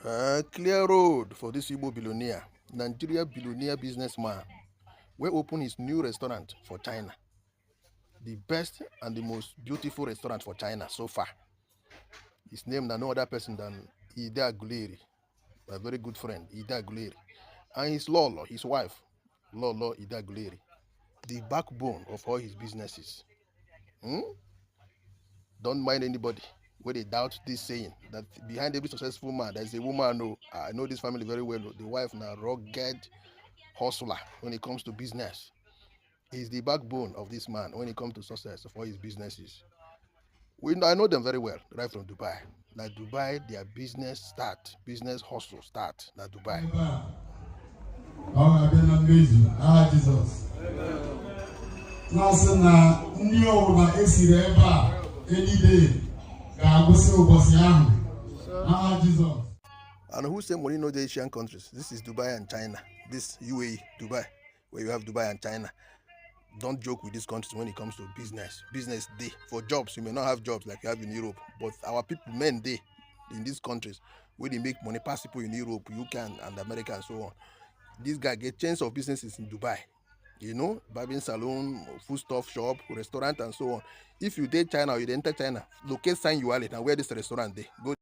Clear road for this Igbo billionaire, Nigeria billionaire businessman, will open his new restaurant for China. The best and the most beautiful restaurant for China so far. His name is no other person than Ide Aguleri, my very good friend, Ide Aguleri. And his Lolo, his wife, Lolo Ide Aguleri, the backbone of all his businesses. Don't mind anybody where they doubt this saying that behind every successful man there's a woman. No, I know this family very well. The wife now rugged hustler when it comes to business. He's the backbone of this man when it comes to success of all his businesses. I know them very well, right from Dubai. Now Dubai, their business hustle start. Now Dubai. I've been amazing. Jesus. Now, any day, Jesus. And who say money no the Asian countries? This is Dubai and China. This UAE, Dubai, where you have Dubai and China. Don't joke with these countries when it comes to business. Business day. For jobs, you may not have jobs like you have in Europe, but our people, men, they in these countries, where they make money pass people in Europe, UK and America and so on. This guy get chance of businesses in Dubai. You know, barbing salon, foodstuff shop, restaurant and so on. If you date China or you enter China, locate sign you wallet and where this restaurant they go.